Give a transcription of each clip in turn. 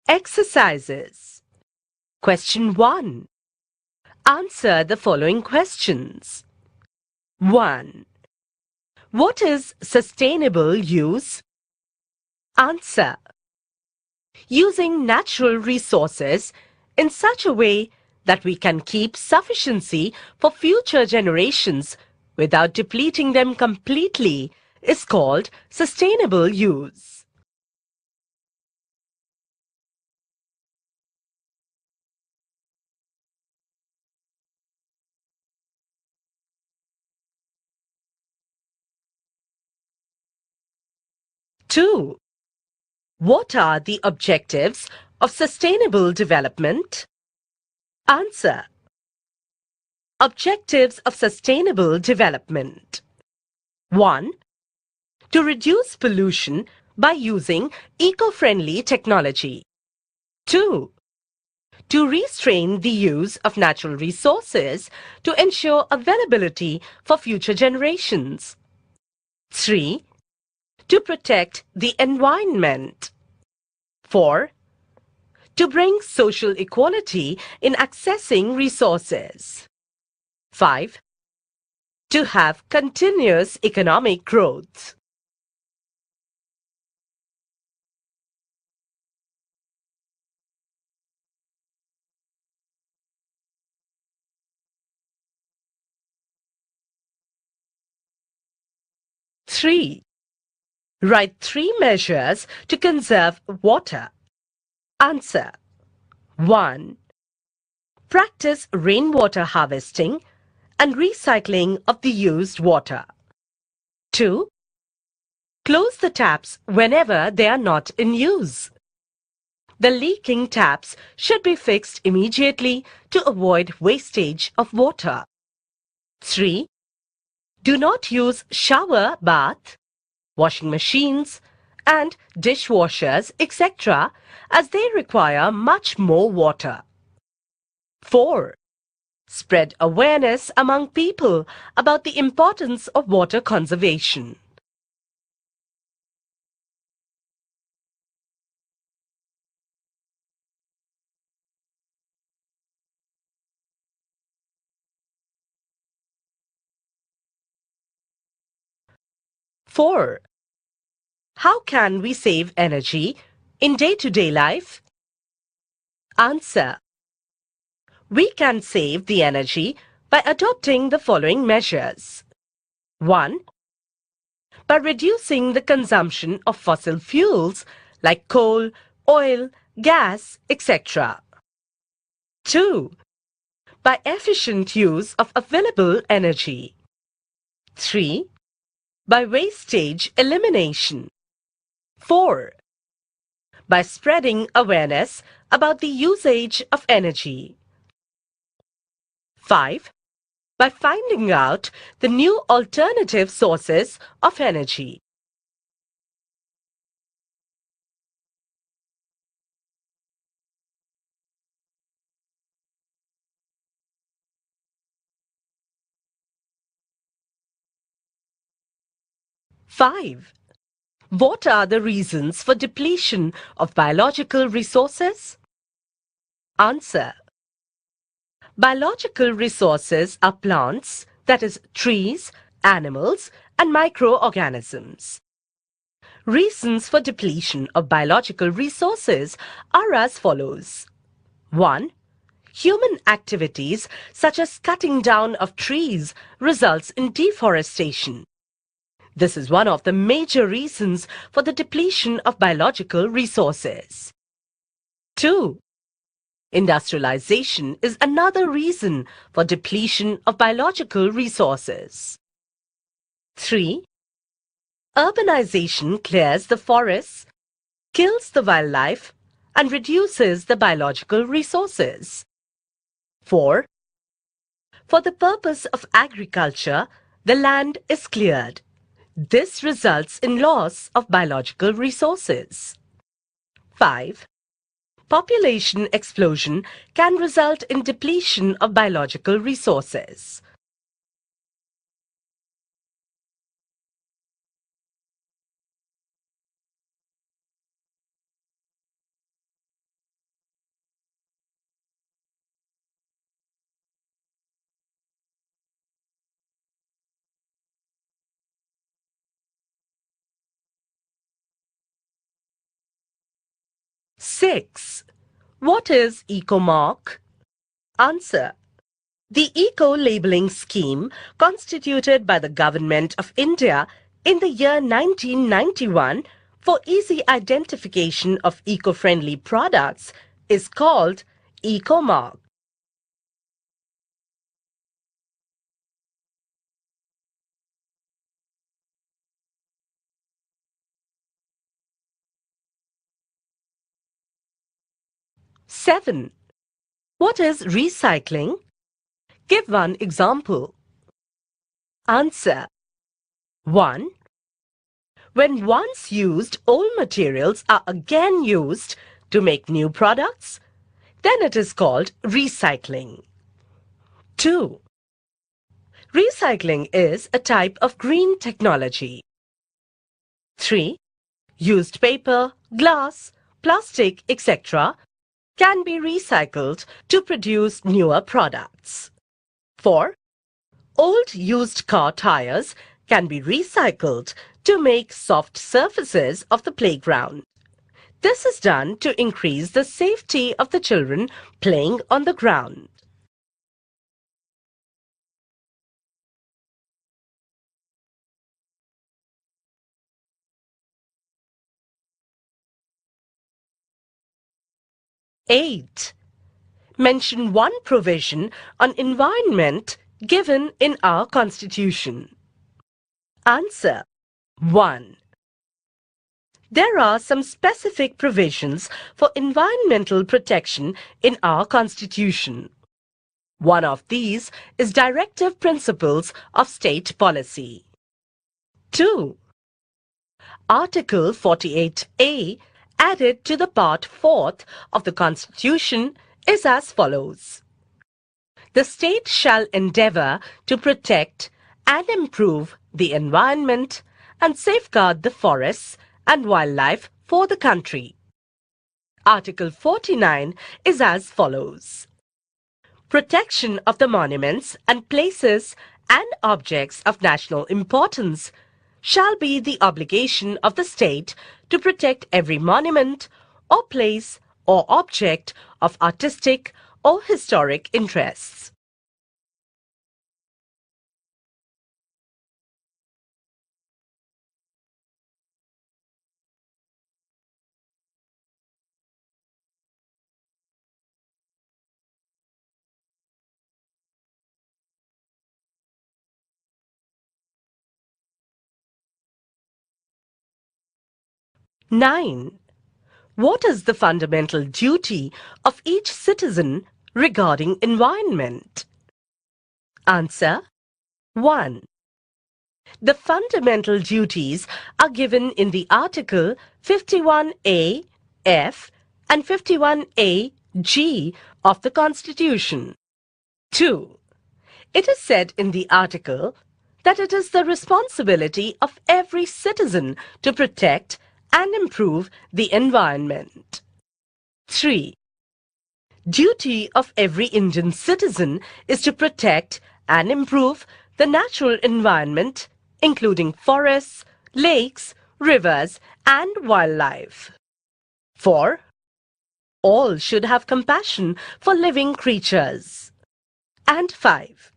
Exercises. Question 1. Answer the following questions. 1. What is sustainable use? Answer. Using natural resources in such a way that we can keep sufficiency for future generations without depleting them completely is called sustainable use. 2. What are the objectives of sustainable development? Answer. Objectives of sustainable development. 1. To reduce pollution by using eco-friendly technology. 2. To restrain the use of natural resources to ensure availability for future generations. 3. To protect the environment. 4. To bring social equality in accessing resources. 5. To have continuous economic growth. Three. Write 3 measures to conserve water. Answer. 1. Practice rainwater harvesting and recycling of the used water. 2. Close the taps whenever they are not in use. The leaking taps should be fixed immediately to avoid wastage of water. 3. Do not use shower bath, washing machines, and dishwashers, etc., as they require much more water. 4. Spread awareness among people about the importance of water conservation. Four. How can we save energy in day-to-day life? Answer. We can save the energy by adopting the following measures. 1. By reducing the consumption of fossil fuels like coal, oil, gas, etc. 2. By efficient use of available energy. 3. By wastage elimination. 4. By spreading awareness about the usage of energy. 5. By finding out the new alternative sources of energy. Five. What are the reasons for depletion of biological resources? Answer. Biological resources are plants, that is, trees, animals, and microorganisms. Reasons for depletion of biological resources are as follows. 1. Human activities such as cutting down of trees results in deforestation. This is one of the major reasons for the depletion of biological resources. 2. Industrialization is another reason for depletion of biological resources. 3. Urbanization clears the forests, kills the wildlife, and reduces the biological resources. 4. For the purpose of agriculture, the land is cleared. This results in loss of biological resources. 5. Population explosion can result in depletion of biological resources. Six. What is eco-mark? Answer. The eco-labelling scheme constituted by the Government of India in the year 1991 for easy identification of eco-friendly products is called eco-mark. Seven. What is recycling? Give one example. Answer. 1. When once used old materials are again used to make new products, then it is called recycling. 2. Recycling is a type of green technology. 3. Used paper, glass, plastic, etc. can be recycled to produce newer products. 4. Old used car tires can be recycled to make soft surfaces of the playground. This is done to increase the safety of the children playing on the ground. Eight. Mention one provision on environment given in our Constitution. Answer. 1. There are some specific provisions for environmental protection in our Constitution. One of these is Directive Principles of State Policy. 2. Article 48A, added to the Part 4th of the Constitution, is as follows. The state shall endeavour to protect and improve the environment and safeguard the forests and wildlife for the country. Article 49 is as follows. Protection of the monuments and places and objects of national importance shall be the obligation of the state to protect every monument or place or object of artistic or historic interests. Nine. What is the fundamental duty of each citizen regarding environment? Answer. 1. The fundamental duties are given in the Article 51A F and 51A G of the Constitution. 2. It is said in the article that it is the responsibility of every citizen to protect and improve the environment. 3. Duty of every Indian citizen is to protect and improve the natural environment, including forests, lakes, rivers, and wildlife. 4. All should have compassion for living creatures. And 5.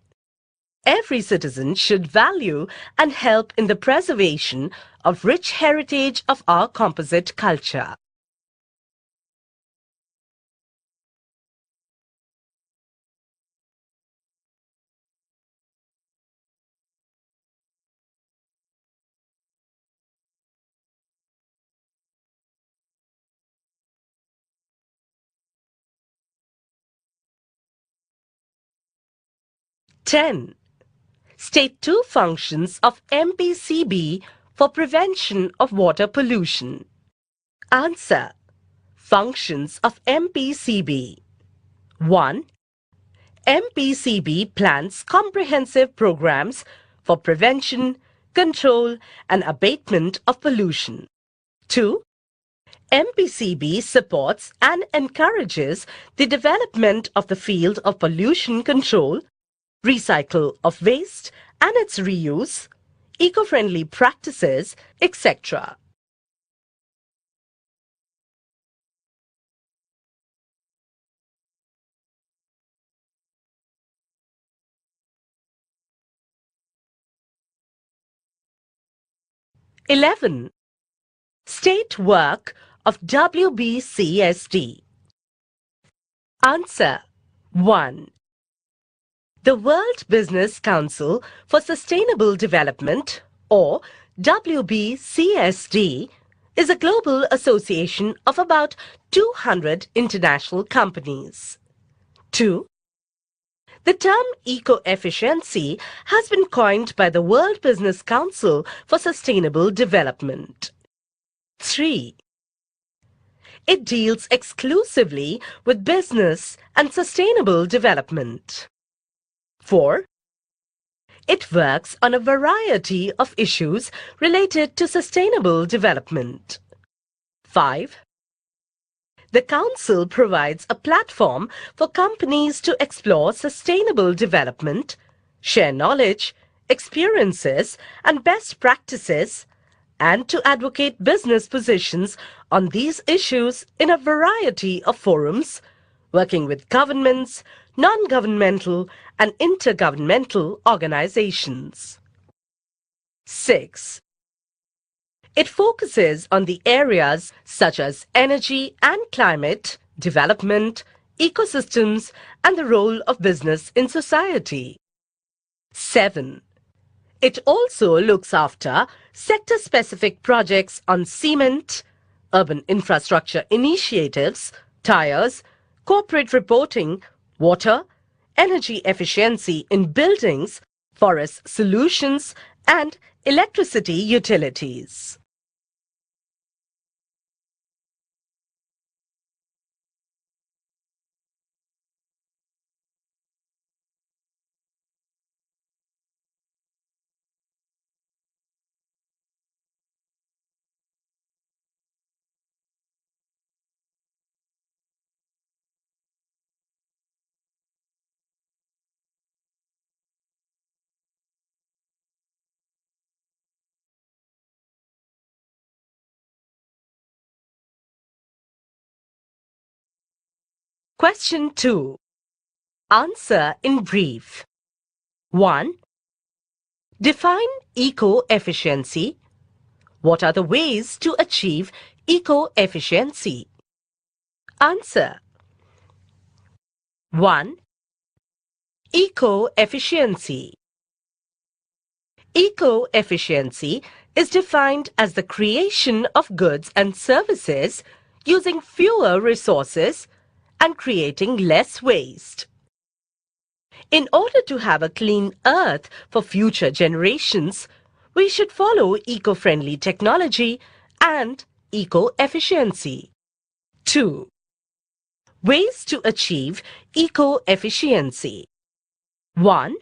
Every citizen should value and help in the preservation of rich heritage of our composite culture. Ten. State two functions of MPCB for prevention of water pollution. Answer. Functions of MPCB. 1. MPCB plans comprehensive programs for prevention, control, and abatement of pollution. 2. MPCB supports and encourages the development of the field of pollution control, recycle of waste and its reuse, eco-friendly practices, etc. (11) State work of WBCSD. Answer. 1. The World Business Council for Sustainable Development, or WBCSD, is a global association of about 200 international companies. 2. The term eco-efficiency has been coined by the World Business Council for Sustainable Development. 3. It deals exclusively with business and sustainable development. 4. It works on a variety of issues related to sustainable development. 5. The Council provides a platform for companies to explore sustainable development, share knowledge, experiences, and best practices, and to advocate business positions on these issues in a variety of forums, working with governments, non-governmental, and intergovernmental organizations. 6. It focuses on the areas such as energy and climate, development, ecosystems, and the role of business in society. 7. It also looks after sector-specific projects on cement, urban infrastructure initiatives, tires, corporate reporting, water, energy efficiency in buildings, forest solutions, and electricity utilities. Question 2. Answer in brief. 1. Define eco-efficiency. What are the ways to achieve eco-efficiency? Answer. 1. Eco-efficiency. Eco-efficiency is defined as the creation of goods and services using fewer resources and creating less waste. In order to have a clean earth for future generations, we should follow eco-friendly technology and eco-efficiency. 2. Ways to achieve eco-efficiency. 1.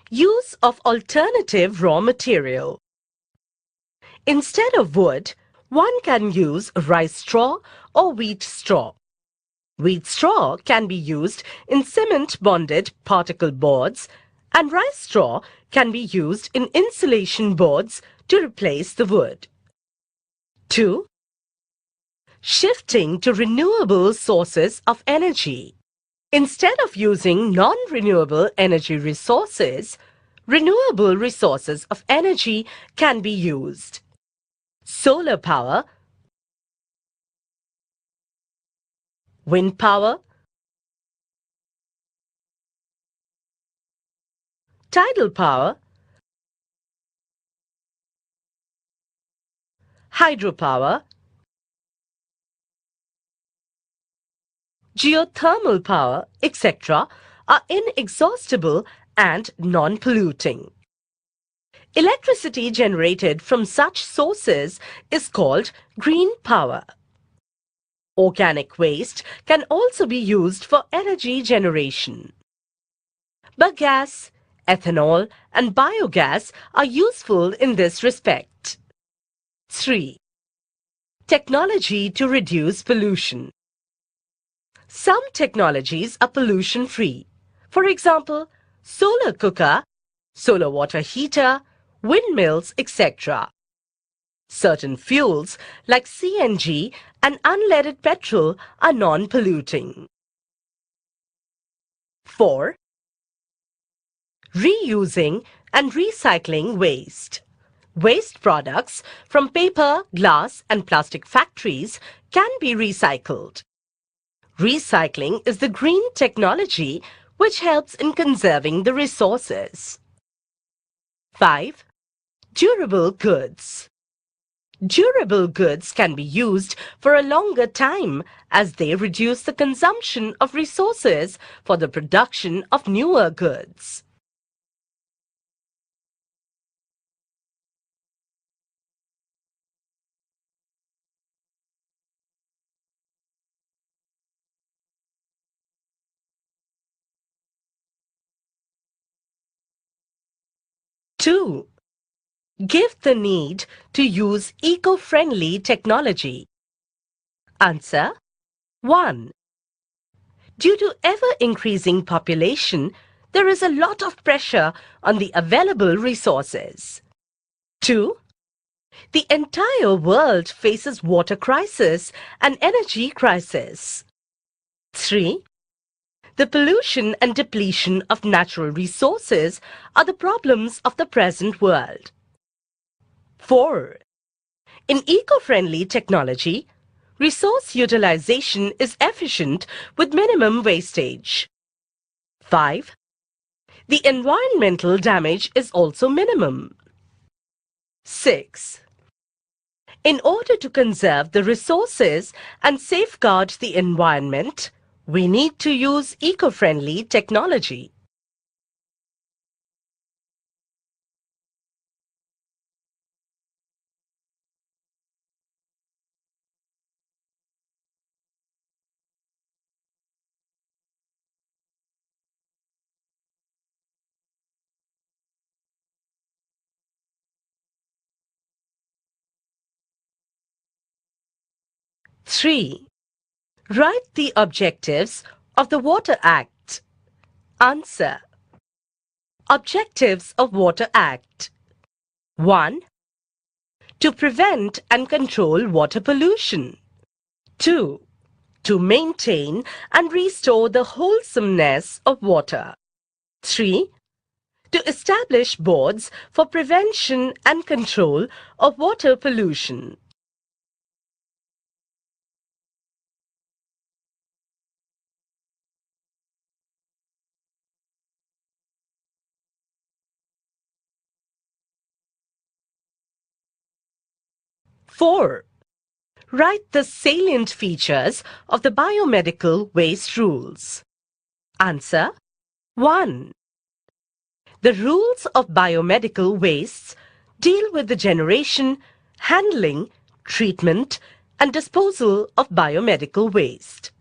Use of alternative raw material. Instead of wood, one can use rice straw or wheat straw. Wheat straw can be used in cement-bonded particle boards, and rice straw can be used in insulation boards to replace the wood. 2. Shifting to renewable sources of energy. Instead of using non-renewable energy resources, renewable resources of energy can be used. Solar power, wind power, tidal power, hydropower, geothermal power, etc. are inexhaustible and non-polluting. Electricity generated from such sources is called green power. Organic waste can also be used for energy generation. Bagasse, ethanol, and biogas are useful in this respect. 3. Technology to reduce pollution. Some technologies are pollution-free. For example, solar cooker, solar water heater, windmills, etc. Certain fuels like CNG and unleaded petrol are non-polluting. 4. Reusing and recycling waste. Waste products from paper, glass and plastic factories can be recycled. Recycling is the green technology which helps in conserving the resources. 5. Durable goods. Durable goods can be used for a longer time as they reduce the consumption of resources for the production of newer goods. Two. Give the need to use eco-friendly technology. Answer. 1. Due to ever-increasing population, there is a lot of pressure on the available resources. 2. The entire world faces water crisis and energy crisis. 3. The pollution and depletion of natural resources are the problems of the present world. 4. In eco-friendly technology, resource utilization is efficient with minimum wastage. 5. The environmental damage is also minimum. 6. In order to conserve the resources and safeguard the environment, we need to use eco-friendly technology. Three. Write the objectives of the Water Act. Answer. Objectives of Water Act. 1. To prevent and control water pollution. 2. To maintain and restore the wholesomeness of water. 3. To establish boards for prevention and control of water pollution. Four. Write the salient features of the Biomedical Waste Rules. Answer. 1. The rules of biomedical wastes deal with the generation, handling, treatment, and disposal of biomedical waste.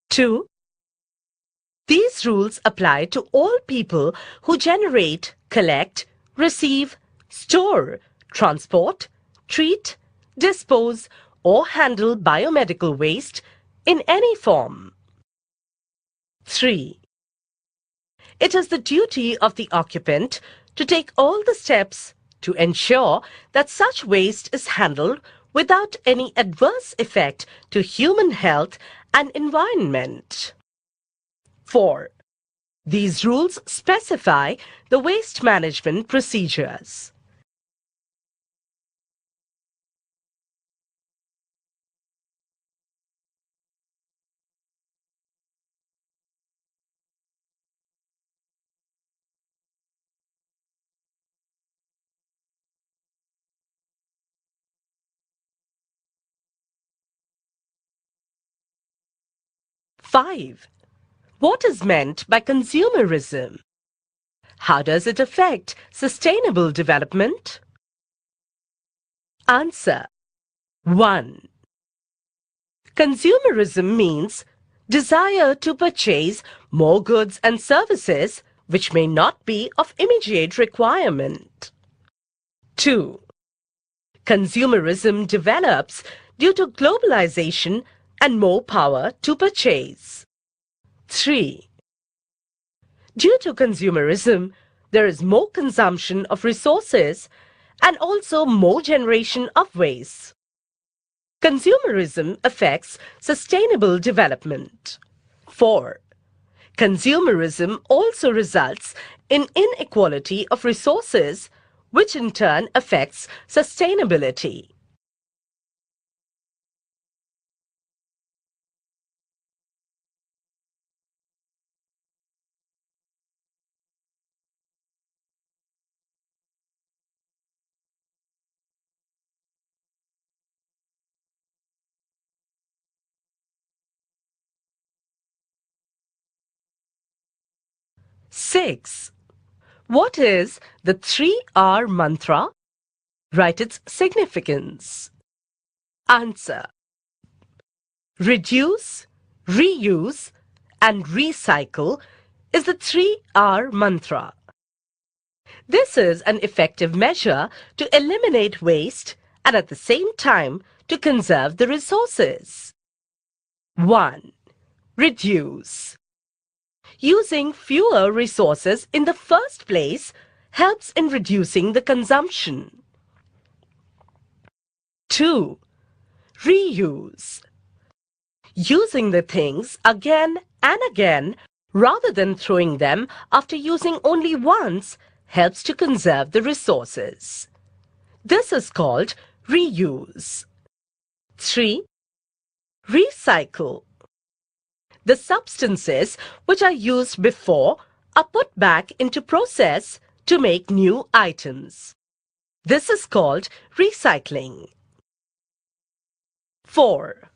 2. These rules apply to all people who generate, collect, receive, store, transport, treat, dispose, or handle biomedical waste in any form. 3. It is the duty of the occupant to take all the steps to ensure that such waste is handled without any adverse effect to human health and environment. 4. These rules specify the waste management procedures. Five. What is meant by consumerism? How does it affect sustainable development? Answer. 1. Consumerism means desire to purchase more goods and services which may not be of immediate requirement. 2. Consumerism develops due to globalization and more power to purchase. 3. Due to consumerism, there is more consumption of resources and also more generation of waste. Consumerism affects sustainable development. 4. Consumerism also results in inequality of resources, which in turn affects sustainability. Six. What is the 3R mantra? Write its significance. Answer. Reduce, reuse, and recycle is the 3R mantra. This is an effective measure to eliminate waste and at the same time to conserve the resources. 1. Reduce. Using fewer resources in the first place helps in reducing the consumption. 2. Reuse. Using the things again and again rather than throwing them after using only once helps to conserve the resources. This is called reuse. 3. Recycle. The substances which are used before are put back into process to make new items. This is called recycling. 4.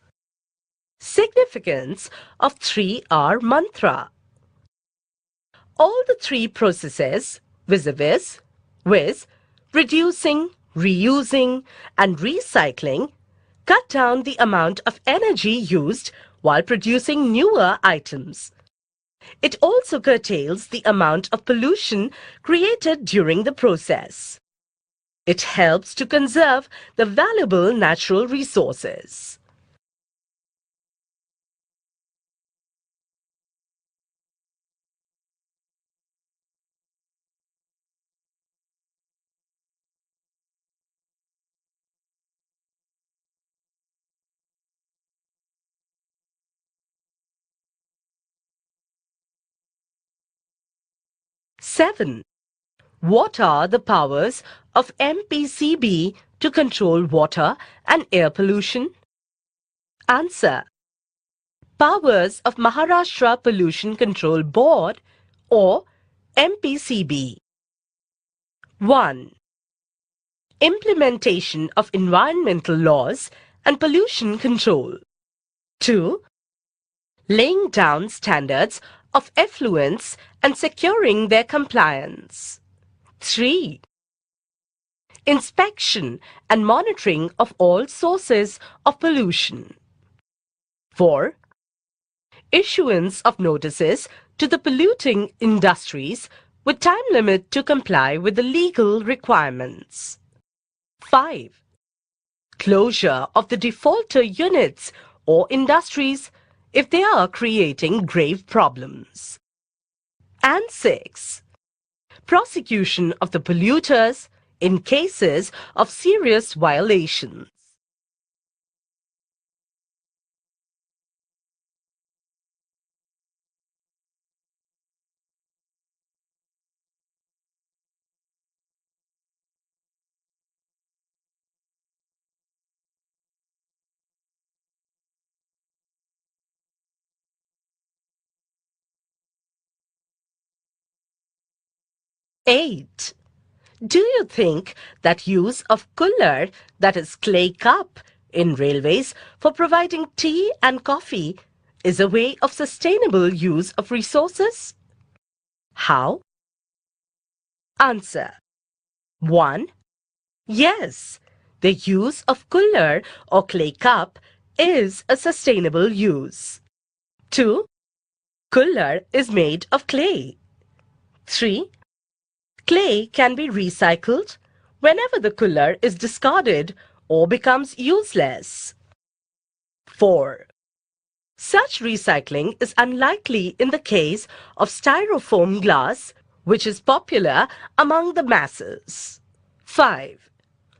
Significance of 3R mantra. All the three processes, vis-a-vis, with, reducing, reusing, and recycling, cut down the amount of energy used while producing newer items. It also curtails the amount of pollution created during the process. It helps to conserve the valuable natural resources. Seven. What are the powers of MPCB to control water and air pollution? Answer. Powers of Maharashtra Pollution Control Board or MPCB. 1. Implementation of environmental laws and pollution control. 2. Laying down standards of effluents and securing their compliance. 3. Inspection and monitoring of all sources of pollution. 4. Issuance of notices to the polluting industries with time limit to comply with the legal requirements. 5. Closure of the defaulter units or industries if they are creating grave problems. And 6. Prosecution of the polluters in cases of serious violations. Eight. Do you think that use of cooler, that is clay cup, in railways for providing tea and coffee is a way of sustainable use of resources? How? Answer. 1. Yes, the use of cooler or clay cup is a sustainable use. 2. Cooler is made of clay. 3. Clay can be recycled whenever the cooler is discarded or becomes useless. 4. Such recycling is unlikely in the case of styrofoam glass, which is popular among the masses. 5.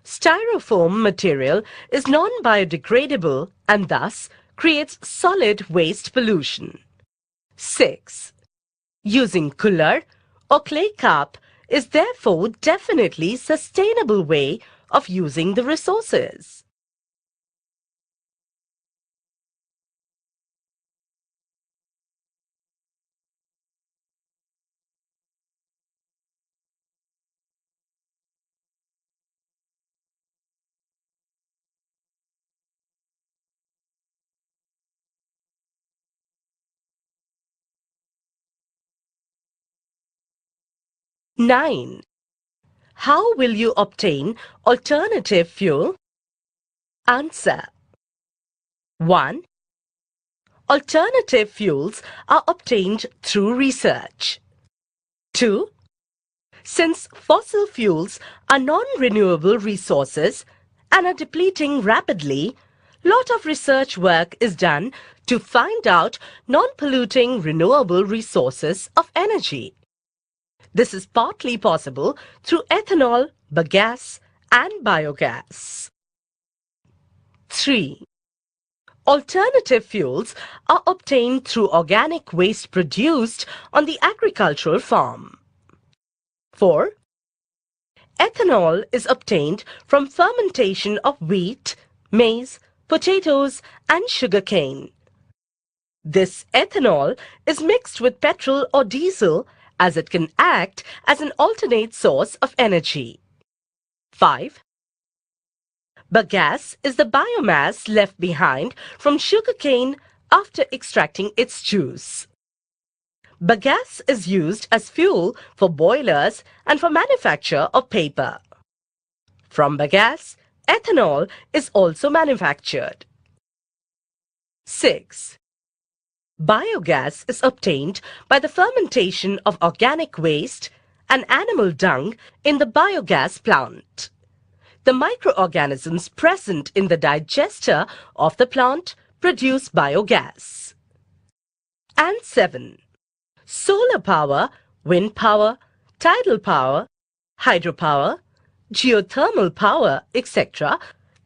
Styrofoam material is non-biodegradable and thus creates solid waste pollution. 6. Using cooler or clay cup is therefore definitely sustainable way of using the resources. Nine. How will you obtain alternative fuel? Answer. 1. Alternative fuels are obtained through research. 2. Since fossil fuels are non-renewable resources and are depleting rapidly, lot of research work is done to find out non-polluting renewable resources of energy. This is partly possible through ethanol, bagasse, and biogas. 3. Alternative fuels are obtained through organic waste produced on the agricultural farm. 4. Ethanol is obtained from fermentation of wheat, maize, potatoes, and sugarcane. This ethanol is mixed with petrol or diesel as it can act as an alternate source of energy. 5. Bagasse is the biomass left behind from sugarcane after extracting its juice. Bagasse is used as fuel for boilers and for manufacture of paper. From bagasse, ethanol is also manufactured. 6. Biogas is obtained by the fermentation of organic waste and animal dung in the biogas plant. The microorganisms present in the digester of the plant produce biogas. And 7. Solar power, wind power, tidal power, hydropower, geothermal power, etc.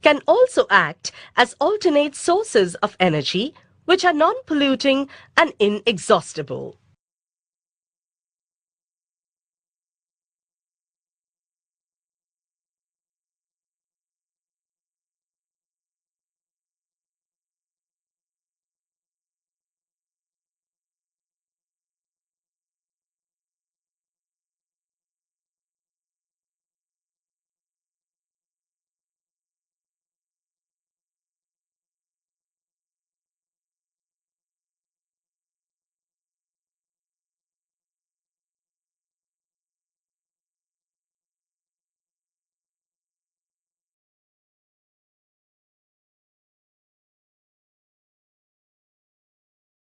can also act as alternate sources of energy which are non-polluting and inexhaustible.